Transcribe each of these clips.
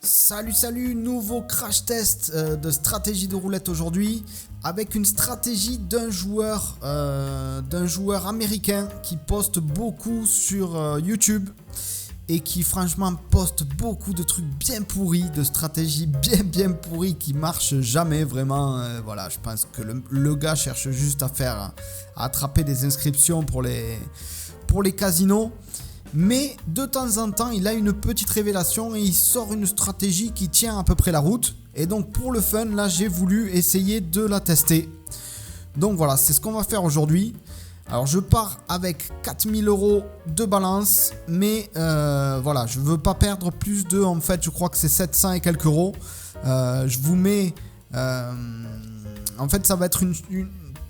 Salut, nouveau crash test de stratégie de roulette aujourd'hui avec une stratégie d'un joueur américain qui poste beaucoup sur YouTube et qui franchement poste beaucoup de trucs bien pourris, de stratégies bien pourries qui marchent jamais vraiment. Voilà, je pense que le gars cherche juste à attraper des inscriptions pour les casinos. Mais de temps en temps, il a une petite révélation et il sort une stratégie qui tient à peu près la route. Et donc pour le fun, là j'ai voulu essayer de la tester. Donc voilà, c'est ce qu'on va faire aujourd'hui. Alors je pars avec 4000 € de balance. Mais voilà, je veux pas perdre plus de... En fait, je crois que c'est 700 et quelques euros. Je vous mets... en fait, ça va être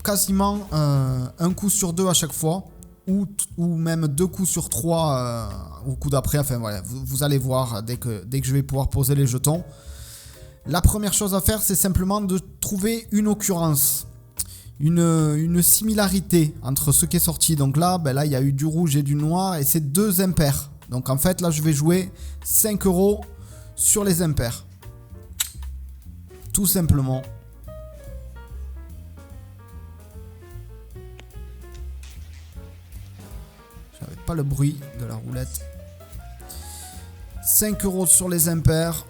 quasiment un coup sur deux à chaque fois. Ou même 2 coups sur 3 au coup d'après. Enfin voilà, vous allez voir dès que je vais pouvoir poser les jetons. La première chose à faire, c'est simplement de trouver une occurrence, une similarité entre ce qui est sorti. Donc là, là il y a eu du rouge et du noir et c'est 2 impairs. Donc en fait là je vais jouer 5 € sur les impairs. Tout simplement. Pas le bruit de la roulette. 5 € sur les impairs.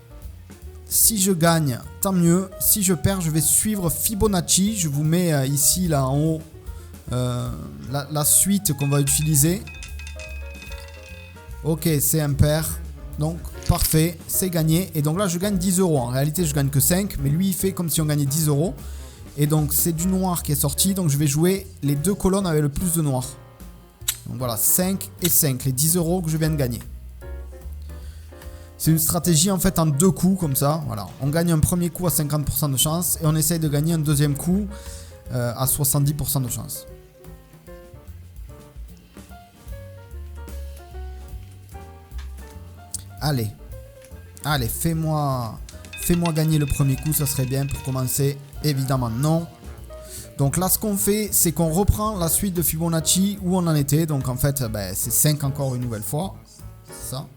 Si je gagne, tant mieux. Si je perds, je vais suivre Fibonacci. Je vous mets ici, là en haut, la suite qu'on va utiliser. Ok, c'est impair. Donc, parfait, c'est gagné. Et donc là, je gagne 10 €. En réalité, je gagne que 5. Mais lui, il fait comme si on gagnait 10 €. Et donc, c'est du noir qui est sorti. Donc, je vais jouer les 2 colonnes avec le plus de noir. Donc voilà, 5 et 5, les 10 € que je viens de gagner. C'est une stratégie en fait en 2 coups comme ça. Voilà, on gagne un premier coup à 50% de chance et on essaye de gagner un deuxième coup à 70% de chance. Allez, fais-moi gagner le premier coup, ça serait bien pour commencer. Évidemment non. Donc là ce qu'on fait c'est qu'on reprend la suite de Fibonacci où on en était. Donc en fait c'est 5 encore une nouvelle fois. C'est ça.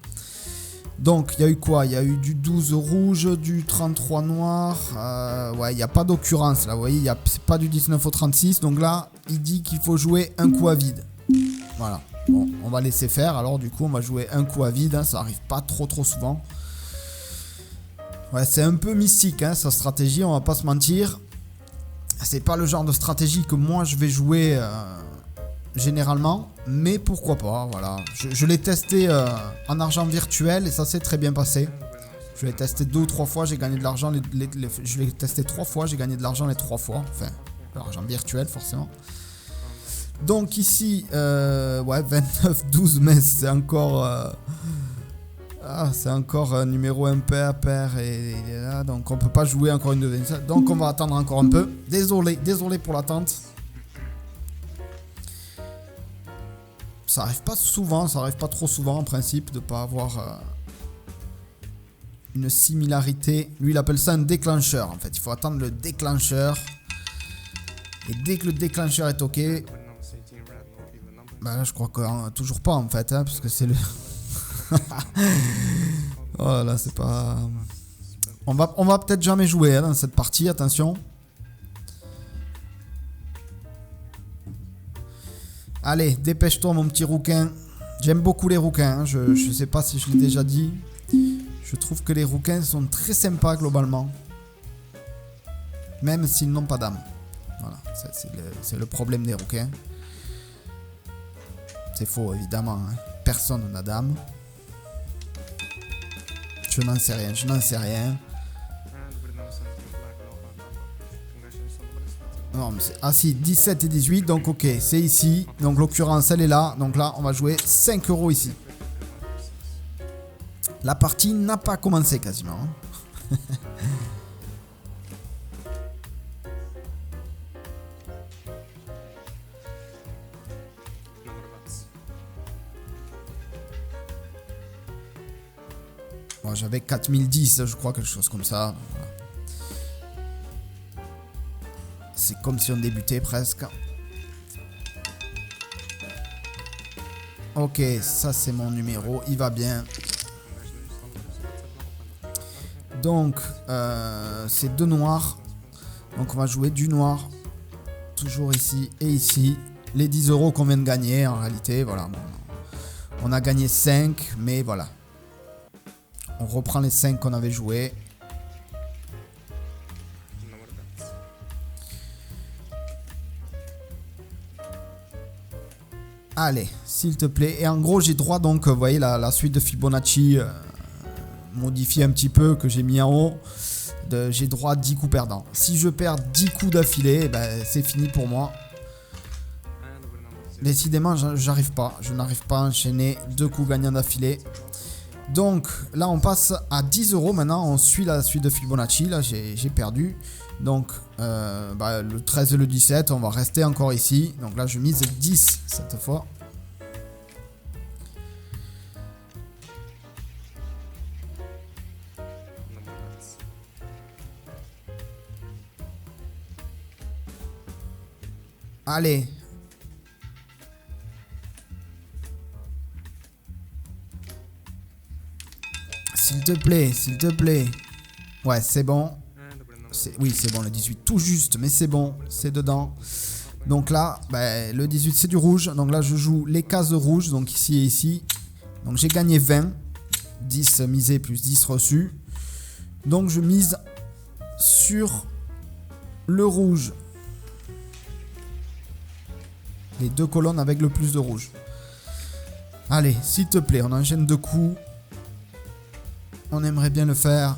Donc il y a eu quoi? Il y a eu du 12 rouge, du 33 noir. Ouais, il n'y a pas d'occurrence là. Vous voyez, c'est pas du 19 au 36. Donc là il dit qu'il faut jouer un coup à vide. Voilà. Bon, on va laisser faire. Alors du coup on va jouer un coup à vide, hein. Ça arrive pas trop souvent. Ouais, c'est un peu mystique hein, sa stratégie, on va pas se mentir. C'est pas le genre de stratégie que moi je vais jouer généralement, mais pourquoi pas, voilà. Je l'ai testé en argent virtuel et ça s'est très bien passé. Je l'ai testé 2 ou 3 fois, j'ai gagné de l'argent. Je l'ai testé 3 fois, j'ai gagné de l'argent les 3 fois. Enfin, l'argent virtuel forcément. Donc ici, ouais, 29-12, mais c'est encore... c'est encore un numéro impair, pair et là, donc on peut pas jouer encore une deuxième. Donc on va attendre encore un peu. Désolé pour l'attente. Ça arrive pas souvent, ça arrive pas trop souvent en principe de pas avoir une similarité. Lui il appelle ça un déclencheur en fait. Il faut attendre le déclencheur. Et dès que le déclencheur est ok, là je crois que toujours pas en fait, hein, parce que c'est le... Oh là, c'est pas... On va peut-être jamais jouer hein, dans cette partie, attention. Allez, dépêche-toi mon petit rouquin. J'aime beaucoup les rouquins, hein. Je sais pas si je l'ai déjà dit. Je trouve que les rouquins sont très sympas globalement. Même s'ils n'ont pas d'âme. Voilà, c'est le problème des rouquins. C'est faux évidemment, hein. Personne n'a d'âme. Je n'en sais rien. Non, mais ah si, 17 et 18, donc ok, c'est ici. Donc l'occurrence, elle est là. Donc là, on va jouer 5 € ici. La partie n'a pas commencé quasiment. Bon, j'avais 4010, je crois, quelque chose comme ça. Voilà. C'est comme si on débutait presque. Ok, ça c'est mon numéro, il va bien. Donc, c'est 2 noirs. Donc, on va jouer du noir. Toujours ici et ici. Les 10 euros qu'on vient de gagner, en réalité, voilà. Bon, on a gagné 5, mais voilà. On reprend les 5 qu'on avait joués. Allez, s'il te plaît. Et en gros, j'ai droit donc, vous voyez, la suite de Fibonacci modifiée un petit peu, que j'ai mis en haut. J'ai droit à 10 coups perdants. Si je perds 10 coups d'affilée, ben, c'est fini pour moi. Décidément, j'arrive pas. Je n'arrive pas à enchaîner 2 coups gagnants d'affilée. Donc, là, on passe à 10 euros. Maintenant, on suit la suite de Fibonacci. Là, j'ai perdu. Donc, le 13 et le 17, on va rester encore ici. Donc là, je mise 10 cette fois. Allez. S'il te plaît, s'il te plaît. Ouais, c'est bon. Oui, c'est bon, le 18 tout juste, mais c'est bon, c'est dedans. Donc là, le 18 c'est du rouge. Donc là, je joue les cases rouges, donc ici et ici. Donc j'ai gagné 20. 10 misé plus 10 reçu. Donc je mise sur le rouge. Les 2 colonnes avec le plus de rouge. Allez, s'il te plaît, on enchaîne 2 coups. On aimerait bien le faire.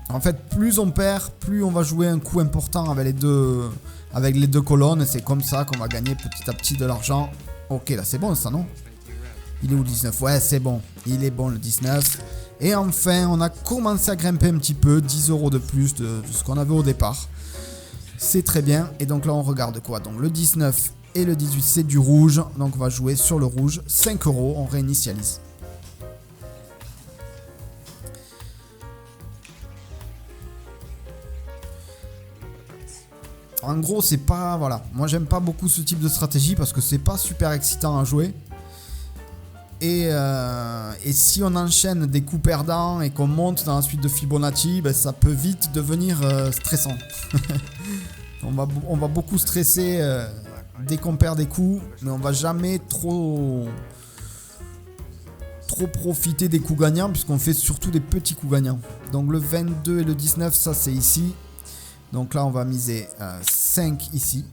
En fait, plus on perd, plus on va jouer un coup important avec les deux colonnes. C'est comme ça qu'on va gagner petit à petit de l'argent. Ok, là c'est bon ça, non? Il est où le 19? Ouais, c'est bon. Il est bon le 19. Et enfin, on a commencé à grimper un petit peu. 10 euros de plus de ce qu'on avait au départ. C'est très bien. Et donc là, on regarde quoi? Donc le 19 et le 18, c'est du rouge. Donc on va jouer sur le rouge. 5 euros, on réinitialise. En gros, c'est pas... Voilà. Moi, j'aime pas beaucoup ce type de stratégie parce que c'est pas super excitant à jouer. Et si on enchaîne des coups perdants et qu'on monte dans la suite de Fibonacci, ça peut vite devenir stressant. on va beaucoup stresser dès qu'on perd des coups, mais on va jamais trop profiter des coups gagnants puisqu'on fait surtout des petits coups gagnants. Donc le 22 et le 19, ça c'est ici. Donc là, on va miser 5 ici.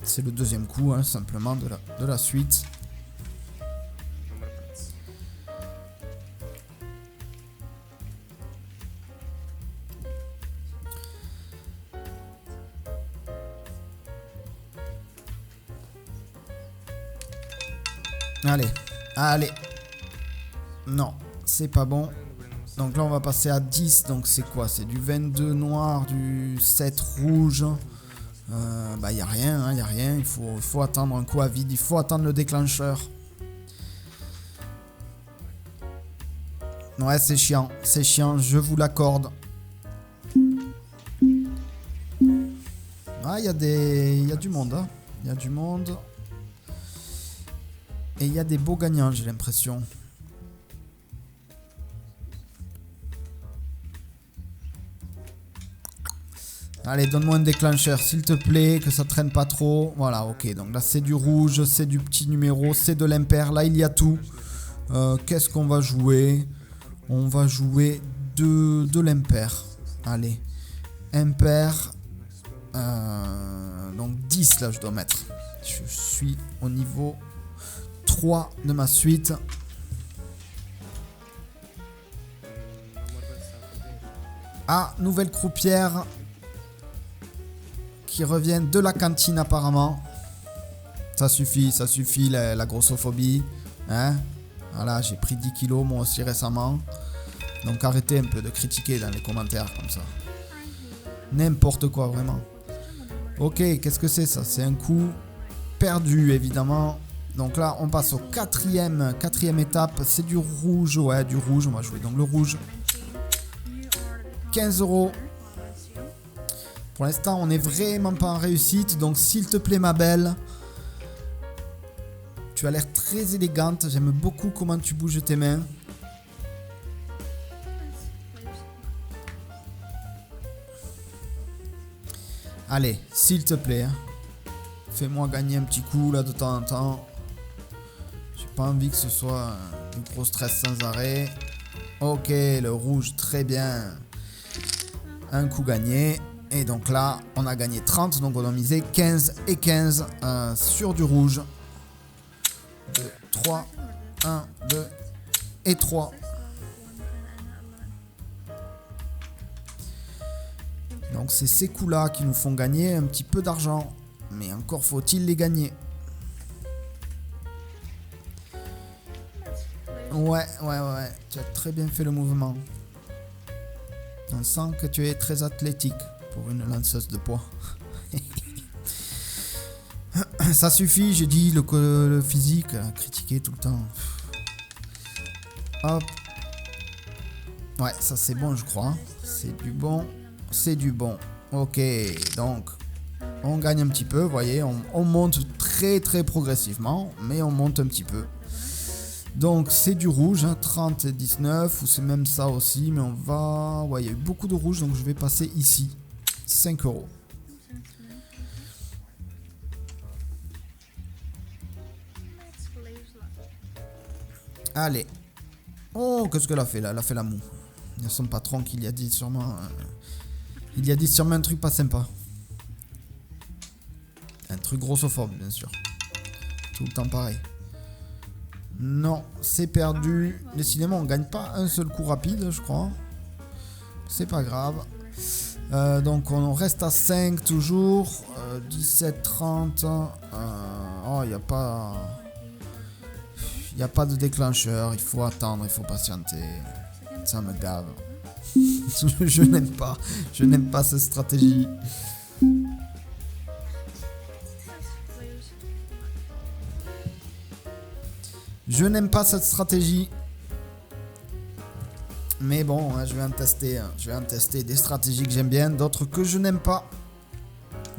C'est le deuxième coup, hein, simplement, de la suite. Allez, allez. Non, c'est pas bon. Donc là, on va passer à 10. Donc c'est quoi? C'est du 22 noir, du 7 rouge. Il n'y a rien, hein, y a rien. Il faut attendre un coup à vide. Il faut attendre le déclencheur. Ouais, c'est chiant. C'est chiant, je vous l'accorde. Ah, il y a du monde. Hein. Il y a du monde. Et il y a des beaux gagnants, j'ai l'impression. Allez, donne-moi un déclencheur, s'il te plaît, que ça traîne pas trop. Voilà, ok. Donc là, c'est du rouge, c'est du petit numéro, c'est de l'impair. Là, il y a tout. Qu'est-ce qu'on va jouer? On va jouer de l'impair. Allez. Impair. Donc 10, là, je dois mettre. Je suis au niveau 3 de ma suite. Ah, nouvelle croupière. Qui reviennent de la cantine apparemment. Ça suffit la grossophobie. Hein? Voilà, j'ai pris 10 kilos moi aussi récemment. Donc arrêtez un peu de critiquer dans les commentaires comme ça. N'importe quoi vraiment. Ok, qu'est-ce que c'est ça? C'est un coup perdu évidemment. Donc là on passe au quatrième étape. C'est du rouge, ouais du rouge. On va jouer donc le rouge. 15 euros. Pour l'instant, on n'est vraiment pas en réussite. Donc, s'il te plaît, ma belle. Tu as l'air très élégante. J'aime beaucoup comment tu bouges tes mains. Allez, s'il te plaît. Hein. Fais-moi gagner un petit coup là de temps en temps. J'ai pas envie que ce soit du gros stress sans arrêt. Ok, le rouge, très bien. Un coup gagné. Et donc là, on a gagné 30. Donc on a misé 15 et 15 sur du rouge. 2, 3. 1, 2 et 3. Donc c'est ces coups-là qui nous font gagner un petit peu d'argent. Mais encore faut-il les gagner. Ouais. Tu as très bien fait le mouvement. On sent que tu es très athlétique pour une lanceuse de poids. Ça suffit, j'ai dit le physique, critiquer tout le temps. Hop. Ouais, ça c'est bon je crois. C'est du bon. C'est du bon. Ok, donc on gagne un petit peu, vous voyez, on monte très progressivement, mais on monte un petit peu. Donc c'est du rouge, hein, 30 et 19, ou c'est même ça aussi, mais on va... Ouais, il y a eu beaucoup de rouge, donc je vais passer ici. 5 €. Allez. Oh, qu'est-ce qu'elle a fait là? Elle a fait la moue. Il y a son patron qui lui a dit sûrement... il lui a dit sûrement un truc pas sympa. Un truc grossophobe, bien sûr. Tout le temps pareil. Non, c'est perdu. Décidément, on gagne pas un seul coup rapide, je crois. C'est pas grave. Donc, on reste à 5 toujours. 17, 30. Oh, il n'y a pas... Il n'y a pas de déclencheur. Il faut attendre, il faut patienter. Ça me gave. Je n'aime pas. Je n'aime pas cette stratégie. Je n'aime pas cette stratégie. Mais bon, je vais en tester. Je vais en tester des stratégies que j'aime bien, d'autres que je n'aime pas.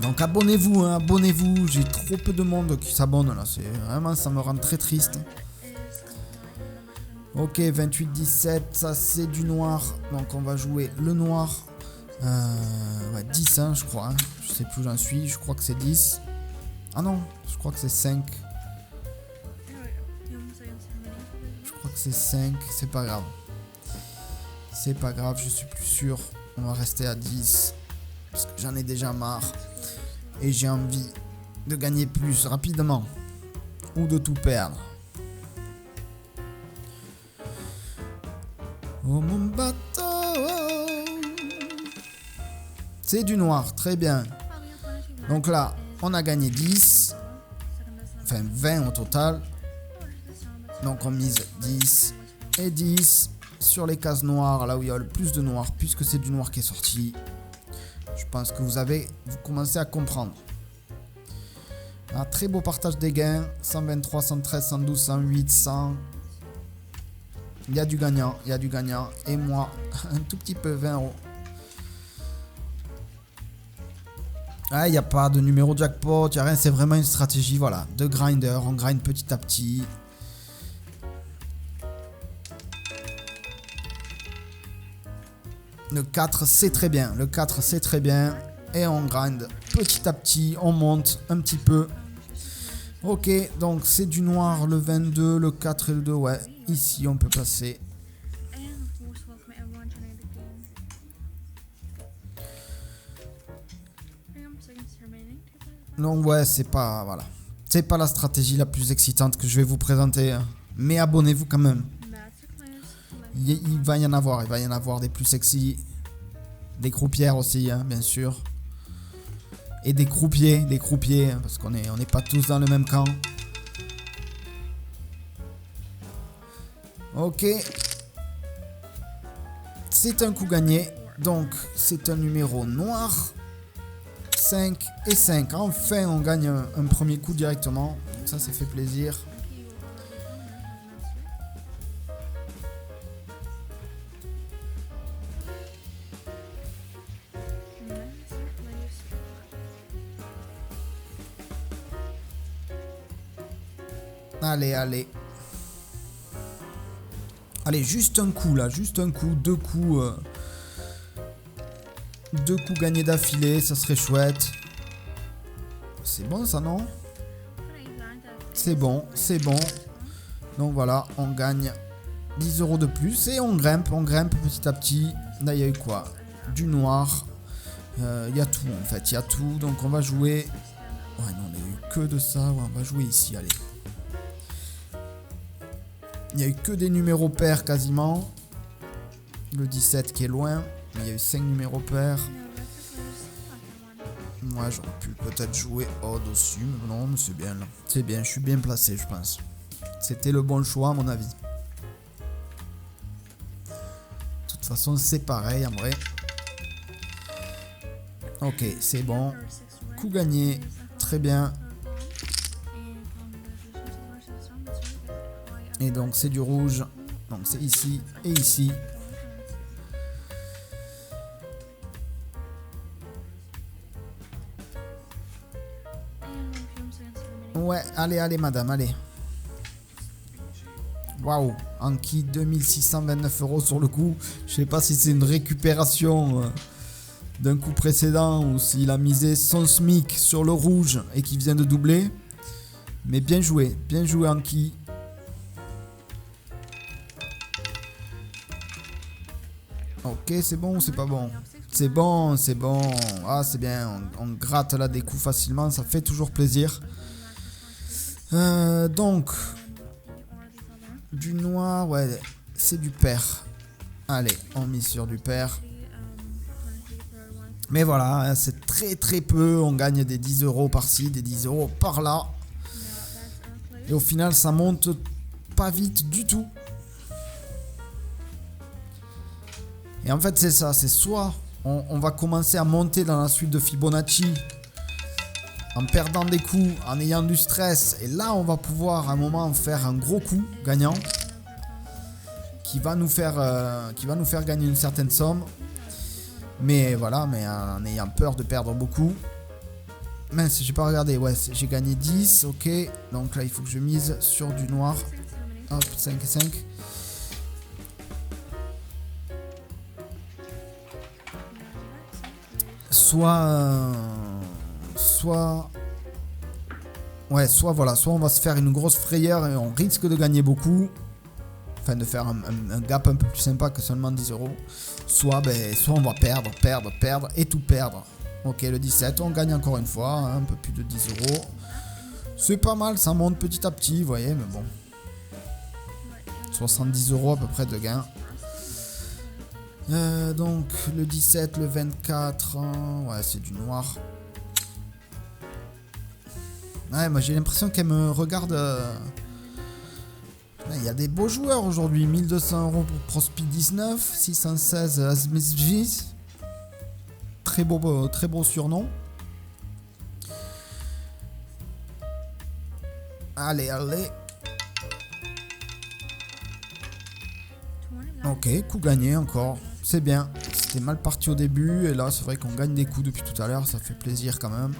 Donc abonnez-vous, abonnez-vous. J'ai trop peu de monde qui s'abonne là. C'est vraiment, ça me rend très triste. Ok, 28-17, ça c'est du noir. Donc on va jouer le noir. Ouais, 10, je crois. Je sais plus où j'en suis. Je crois que c'est 10. Ah non, je crois que c'est 5. Je crois que c'est 5. C'est pas grave. C'est pas grave, je suis plus sûr. On va rester à 10. Parce que j'en ai déjà marre. Et j'ai envie de gagner plus rapidement. Ou de tout perdre. Oh mon bateau. C'est du noir, très bien. Donc là, on a gagné 10. Enfin 20 au total. Donc on mise 10 et 10 sur les cases noires, là où il y a le plus de noir, puisque c'est du noir qui est sorti. Je pense que vous commencez à comprendre. Un très beau partage des gains. 123, 113, 112, 108, 100. Il y a du gagnant, il y a du gagnant. Et moi, un tout petit peu, 20 €. Ah, il n'y a pas de numéro jackpot, il n'y a rien, c'est vraiment une stratégie, voilà, de grinder. On grind petit à petit. Le 4, c'est très bien. Le 4, c'est très bien. Et on grind petit à petit. On monte un petit peu. Ok, donc c'est du noir le 22, le 4 et le 2. Ouais, ici on peut passer. Donc ouais, c'est pas... Voilà. C'est pas la stratégie la plus excitante que je vais vous présenter. Hein. Mais abonnez-vous quand même. Il va y en avoir. Il va y en avoir des plus sexy. Des croupières aussi, hein, bien sûr. Et des croupiers. Hein, parce qu'on n'est pas tous dans le même camp. Ok. C'est un coup gagné. Donc, c'est un numéro noir. 5 et 5. Enfin, on gagne un premier coup directement. Donc ça fait plaisir. Allez. Allez, juste un coup là. Juste un coup. 2 coups. 2 coups gagnés d'affilée, ça serait chouette. C'est bon ça, non? C'est bon, c'est bon. Donc voilà, on gagne 10 € de plus et on grimpe petit à petit. Là, il y a eu quoi? Du noir. Il y a tout en fait, il y a tout. Donc on va jouer... Ouais, non, il n'y a eu que de ça. Ouais, on va jouer ici, allez. Il n'y a eu que des numéros pairs quasiment. Le 17 qui est loin. Mais il y a eu 5 numéros pairs. Moi, j'aurais pu peut-être jouer au-dessus. Mais non, mais c'est bien là. C'est bien, je suis bien placé, je pense. C'était le bon choix à mon avis. De toute façon, c'est pareil en vrai. Ok, c'est bon. Coup gagné. Très bien. Et donc, c'est du rouge. Donc, c'est ici et ici. Ouais, allez, allez, madame, allez. Waouh, Anki, 2629 € sur le coup. Je sais pas si c'est une récupération d'un coup précédent ou s'il a misé son SMIC sur le rouge et qu'il vient de doubler. Mais bien joué Anki. Ok, c'est bon ou c'est pas bon? C'est bon, c'est bon. Ah, c'est bien, on gratte là des coups facilement, ça fait toujours plaisir. Donc, du noir, ouais, c'est du pair. Allez, on mise sur du pair. Mais voilà, c'est très peu. On gagne des 10 € par-ci, des 10 € par-là. Et au final, ça monte pas vite du tout. Et en fait, c'est ça. C'est soit on va commencer à monter dans la suite de Fibonacci en perdant des coups, en ayant du stress. Et là, on va pouvoir à un moment faire un gros coup gagnant qui va nous faire gagner une certaine somme. Mais voilà, mais en ayant peur de perdre beaucoup. Mince, j'ai pas regardé. Ouais, j'ai gagné 10, ok. Donc là, il faut que je mise sur du noir. Hop, 5 et 5. Soit voilà, soit on va se faire une grosse frayeur et on risque de gagner beaucoup. Enfin, de faire un gap un peu plus sympa que seulement 10 €. Soit on va perdre et tout perdre. Ok, le 17, on gagne encore une fois, hein, un peu plus de 10 €. C'est pas mal, ça monte petit à petit, vous voyez, mais bon. 70 € à peu près de gain. Donc, le 17, le 24, ouais, c'est du noir. Ouais, moi j'ai l'impression qu'elle me regarde... Il y a des beaux joueurs aujourd'hui. 1200 € pour Prospi 19, 616 Asmesvis. Très beau surnom. Allez. Ok, coup gagné encore. C'est bien. C'était mal parti au début. Et là, c'est vrai qu'on gagne des coups depuis tout à l'heure. Ça fait plaisir quand même.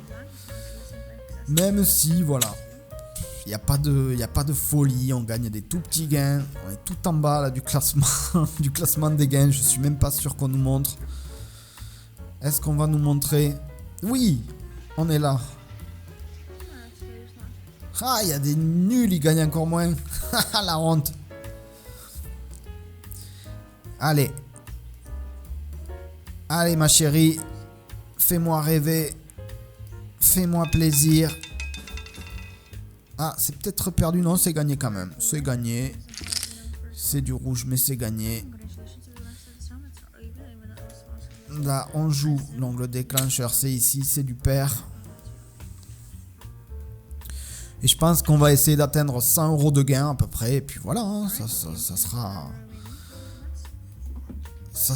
Même si, voilà. Il n'y a pas de folie, on gagne des tout petits gains. On est tout en bas là, du classement des gains. Je suis même pas sûr qu'on nous montre. Est-ce qu'on va nous montrer? Oui, on est là. Ah, il y a des nuls, ils gagnent encore moins. La honte. Allez. Allez ma chérie. Fais-moi rêver. Fais-moi plaisir. Ah, c'est peut-être perdu. Non, c'est gagné quand même. C'est gagné. C'est du rouge, mais c'est gagné. Là, on joue. Donc, le déclencheur, c'est ici. C'est du pair. Et je pense qu'on va essayer d'atteindre 100 € de gain à peu près. Et puis voilà, hein, ça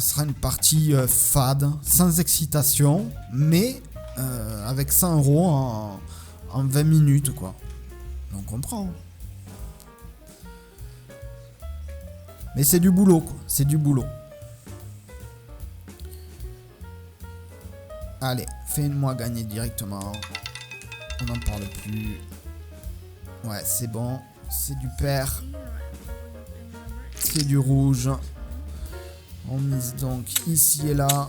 sera une partie fade, sans excitation. Mais avec 100 € en 20 minutes, quoi. On comprend. Mais c'est du boulot, quoi. C'est du boulot. Allez, fais-moi gagner directement. On n'en parle plus. Ouais, c'est bon. C'est du pair. C'est du rouge. On mise donc ici et là.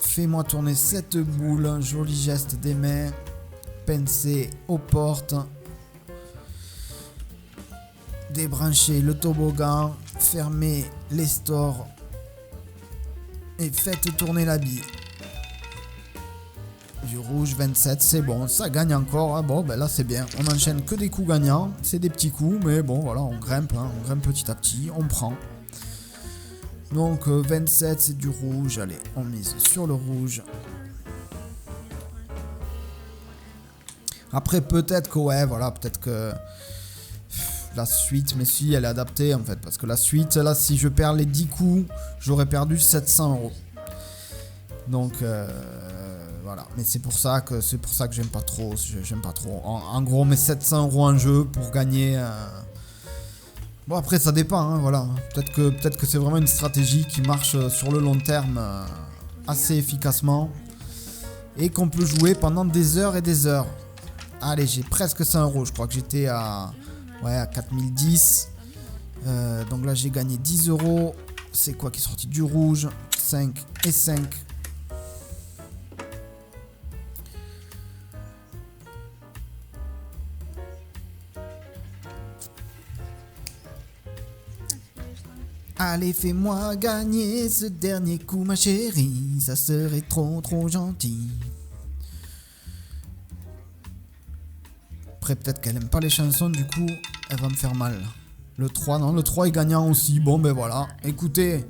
Fais-moi tourner cette boule. Joli geste des mains. Pincer aux portes. Débrancher le toboggan. Fermer les stores. Et faites tourner la bille. Du rouge 27, c'est bon, ça gagne encore. Bon, ben là c'est bien. On enchaîne que des coups gagnants. C'est des petits coups, mais bon, voilà, on grimpe petit à petit, on prend. Donc 27, c'est du rouge. Allez, on mise sur le rouge. Après, peut-être que, ouais, voilà, peut-être que la suite, mais si, elle est adaptée en fait. Parce que la suite, là, si je perds les 10 coups, j'aurais perdu 700 €. Donc, voilà. Mais c'est pour ça que j'aime pas trop. J'aime pas trop. En gros, on met 700 € en jeu pour gagner. Bon, après, ça dépend, hein, voilà. Peut-être que c'est vraiment une stratégie qui marche sur le long terme assez efficacement. Et qu'on peut jouer pendant des heures et des heures. Allez, j'ai presque 100 €. Je crois que j'étais à 4010. Donc là, j'ai gagné 10 €. C'est quoi qui est sorti? Du rouge. 5 et 5. Allez, fais-moi gagner ce dernier coup, ma chérie. Ça serait trop gentil. Après, peut-être qu'elle aime pas les chansons, du coup, elle va me faire mal. Le 3, non, le 3 est gagnant aussi. Bon, ben voilà. Écoutez,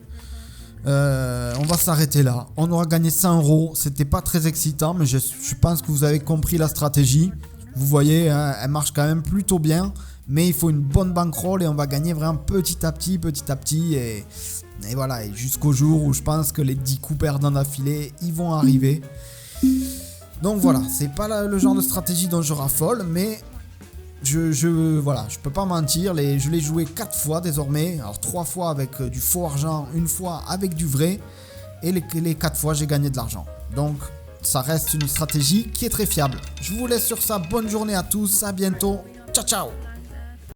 on va s'arrêter là. On aura gagné 100 €. C'était pas très excitant, mais je pense que vous avez compris la stratégie. Vous voyez, hein, elle marche quand même plutôt bien. Mais il faut une bonne bankroll et on va gagner vraiment petit à petit. Et voilà, et jusqu'au jour où je pense que les 10 coups perdants d'affilée, ils vont arriver. Donc voilà, c'est pas le genre de stratégie dont je raffole, mais voilà, je peux pas mentir, je l'ai joué 4 fois désormais. Alors 3 fois avec du faux argent, une fois avec du vrai. Et les 4 fois, j'ai gagné de l'argent. Donc ça reste une stratégie qui est très fiable. Je vous laisse sur ça, bonne journée à tous, à bientôt, ciao ciao.